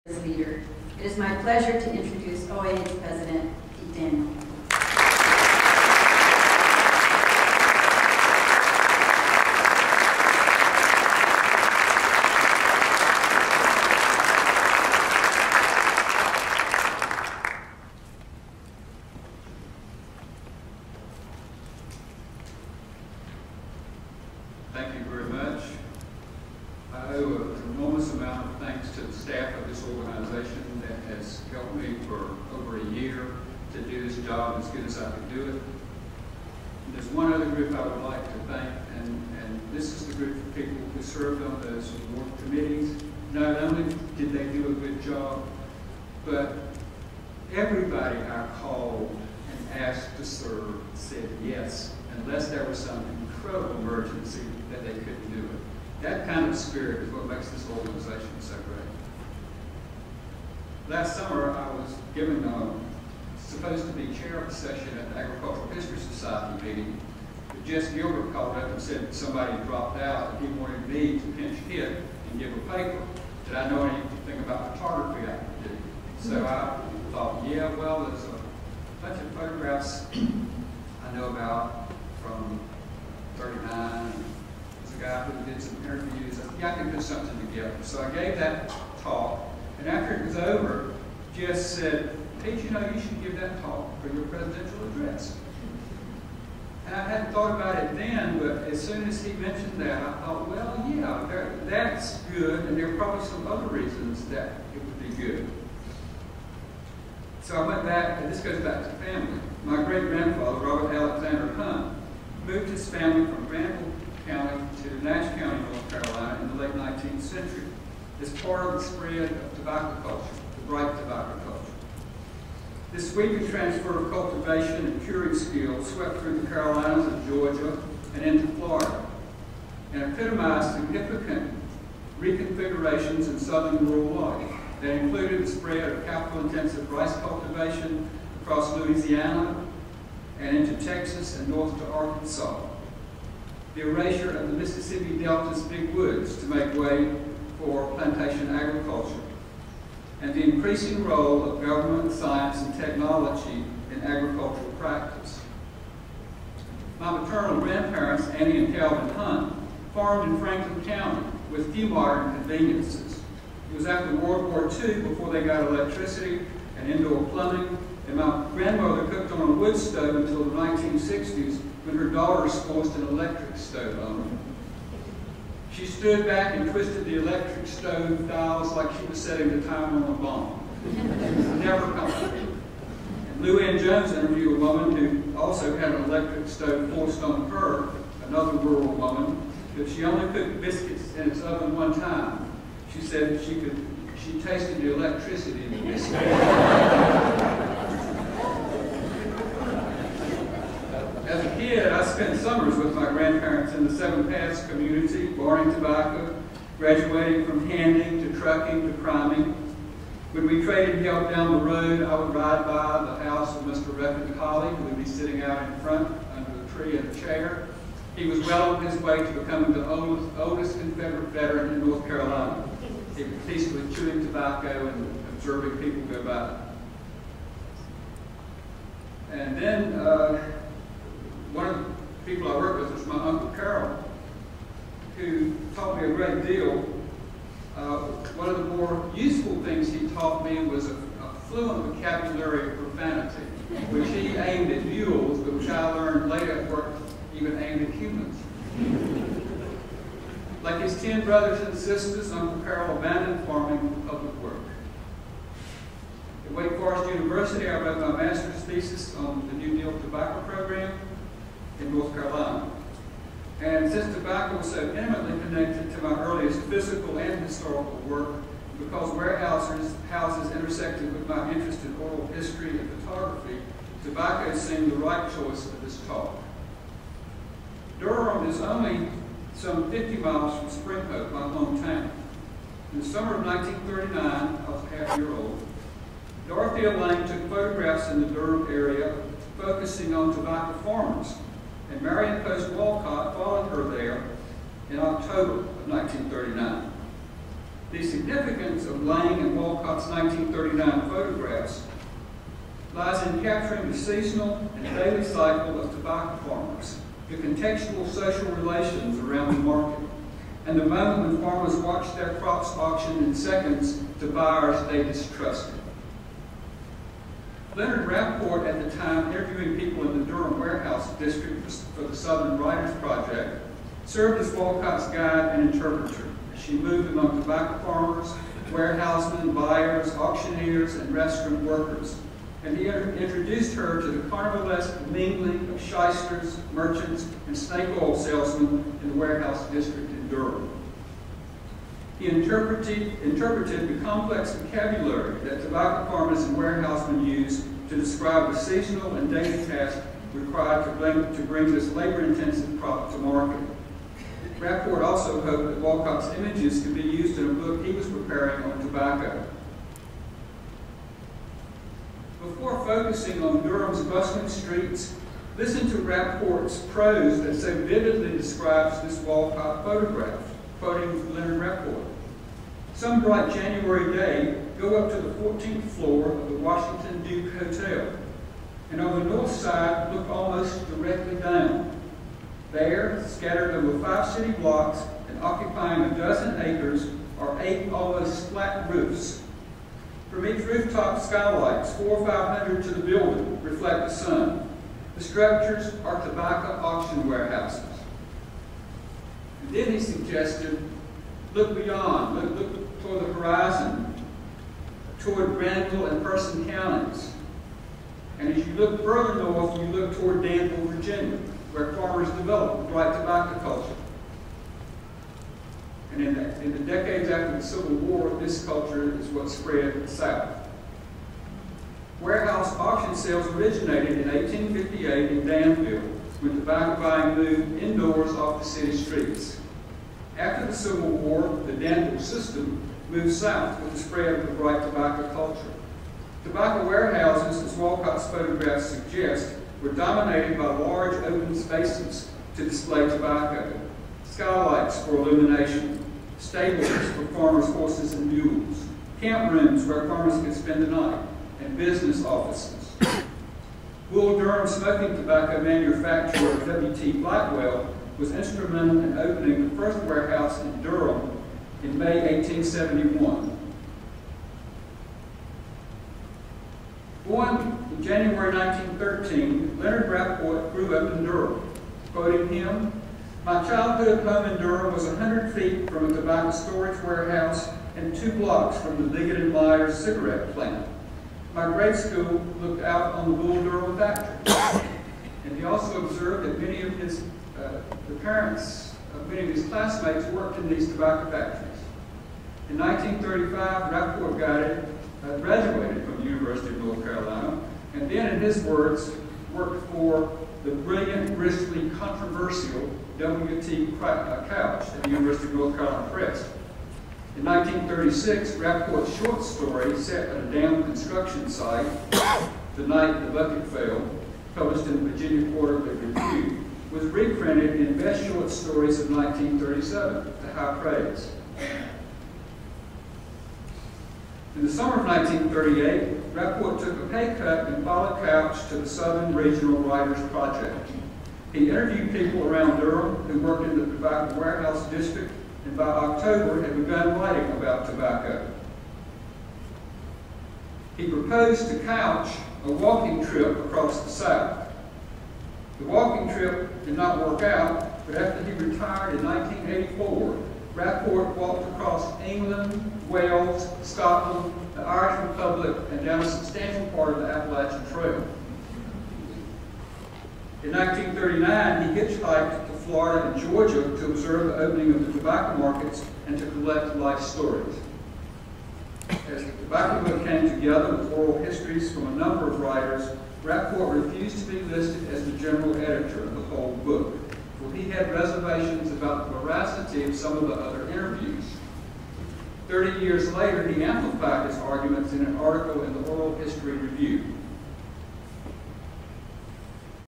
as leader. It is my pleasure to introduce OAH President Pete Daniel. Thank you very much. I owe an enormous amount of thanks to the staff of this organization that has helped me for over a year to do this job as good as I could do it. And there's one other group I would like to thank, and this is the group of people who served on those board committees. Not only did they do a good job, but everybody I called and asked to serve said yes, unless there was some incredible emergency that they couldn't do it. That kind of spirit is what makes this organization so great. Last summer, I was given supposed to be chair of a session at the Agricultural History Society meeting. But Jess Gilbert called up and said somebody dropped out and he wanted me to pinch hit and give a paper. Did I know anything about photography I could do? So I thought, yeah, well, there's a bunch of photographs I know about from 39. There's a guy who did some interviews. I think I can put something together. So I gave that talk, and after it was over, Jess said, Pete, you know, you should give that talk for your presidential address. And I hadn't thought about it then, but as soon as he mentioned that, I thought, well, yeah, that's good, and there are probably some other reasons that it would be good. So I went back, and this goes back to family. My great-grandfather, Robert Alexander Hunt, moved his family from Granville County to Nash County, North Carolina in the late 19th century as part of the spread of tobacco culture, the bright tobacco culture. This sweeping transfer of cultivation and curing skills swept through the Carolinas and Georgia and into Florida and epitomized significant reconfigurations in southern rural life that included the spread of capital-intensive rice cultivation across Louisiana and into Texas and north to Arkansas. The erasure of the Mississippi Delta's big woods to make way for plantation agriculture, and the increasing role of government, science, and technology in agricultural practice. My maternal grandparents, Annie and Calvin Hunt, farmed in Franklin County with few modern conveniences. It was after World War II before they got electricity and indoor plumbing, and my grandmother cooked on a wood stove until the 1960s when her daughters forced an electric stove on her. She stood back and twisted the electric stove dials like she was setting the time on a bomb. It was never comfortable. And Lou Ann Jones interviewed a woman who also had an electric stove forced on her, another rural woman, but she only cooked biscuits in its oven one time. She said that she tasted the electricity in the biscuit. As a kid, I spent summers with my grandparents in the Seven Paths community, burning tobacco, graduating from handing to trucking to priming. When we traded help down the road, I would ride by the house of Mr. Reverend Holly, who would be sitting out in front under the tree in a chair. He was well on his way to becoming the oldest Confederate veteran in North Carolina. He was peacefully chewing tobacco and observing people go by. And then one of the people I worked with was my Uncle Carol, who taught me a great deal. One of the more useful things he taught me was a fluent vocabulary of profanity, which he aimed at mules, but which I learned later at work even aimed at humans. Like his 10 brothers and sisters, Uncle Carol abandoned farming for public work. At Wake Forest University, I wrote my master's thesis on the New Deal tobacco program in North Carolina. And since tobacco was so intimately connected to my earliest physical and historical work, because houses intersected with my interest in oral history and photography, tobacco seemed the right choice for this talk. Durham is only some 50 miles from Spring Hope, my hometown. In the summer of 1939, I was a half-year-old, Dorothea Lane took photographs in the Durham area focusing on tobacco farmers, and Marion Post Walcott followed her there in October of 1939. The significance of Lang and Walcott's 1939 photographs lies in capturing the seasonal and daily cycle of tobacco farmers, the contextual social relations around the market, and the moment when farmers watched their crops auctioned in seconds to buyers they distrusted. Leonard Rapport, at the time interviewing people in the Durham warehouse district for the Southern Writers Project, served as Walcott's guide and interpreter as she moved among tobacco farmers, warehousemen, buyers, auctioneers, and restaurant workers. And he introduced her to the carnivalesque mingling of shysters, merchants, and snake oil salesmen in the warehouse district in Durham. He interpreted the complex vocabulary that tobacco farmers and warehousemen use to describe the seasonal and daily tasks required to bring this labor-intensive crop to market. Rapport also hoped that Walcott's images could be used in a book he was preparing on tobacco. Before focusing on Durham's bustling streets, listen to Rapport's prose that so vividly describes this Walcott photograph, quoting Leonard Rapport. Some bright January day, go up to the 14th floor of the Washington Duke Hotel, and on the north side, look almost directly down. There, scattered over 5 city blocks and occupying a dozen acres, are 8 almost flat roofs. From each rooftop, skylights, 400 or 500 to the building, reflect the sun. The structures are tobacco auction warehouses. And then he suggested, look beyond, look toward the horizon, toward Granville and Person counties. And as you look further north, you look toward Danville, Virginia, where farmers developed bright tobacco culture. And in the decades after the Civil War, this culture is what spread south. Warehouse auction sales originated in 1858 in Danville, when tobacco buying moved indoors off the city streets. After the Civil War, the Danville system moved south with the spread of the bright tobacco culture. Tobacco warehouses, as Walcott's photographs suggest, were dominated by large open spaces to display tobacco, skylights for illumination, stables for farmers' horses and mules, camp rooms where farmers could spend the night, and business offices. Bull Durham smoking tobacco manufacturer W.T. Blackwell was instrumental in opening the first warehouse in Durham in May 1871. Born in January 1913, Leonard Rapport grew up in Durham. Quoting him, "My childhood home in Durham was 100 feet from a tobacco storage warehouse and 2 blocks from the Liggett and Myers cigarette plant. My grade school looked out on the Bull Durham factory." And he also observed that many of his, the parents of many of his classmates worked in these tobacco factories. In 1935, Rapport graduated from the University of North Carolina, and then, in his words, worked for the brilliant, briskly controversial W.T. Couch at the University of North Carolina Press. In 1936, Rapport's short story, set at a dam construction site, The Night the Bucket Fell, published in the Virginia Quarterly Review, was reprinted in Best Short Stories of 1937 to high praise. In the summer of 1938, Rapport took a pay cut and followed Couch to the Southern Regional Writers Project. He interviewed people around Durham who worked in the tobacco warehouse district, and by October had begun writing about tobacco. He proposed to Couch a walking trip across the South. The walking trip did not work out, but after he retired in 1984, Rapport walked across England, Wales, Scotland, the Irish Republic, and down a substantial part of the Appalachian Trail. In 1939, he hitchhiked to Florida and Georgia to observe the opening of the tobacco markets and to collect life stories. As the tobacco book came together with oral histories from a number of writers, Rapport refused to be listed as the general editor of the whole book, for he had reservations about the veracity of some of the other interviews. 30 years later, he amplified his arguments in an article in the Oral History Review.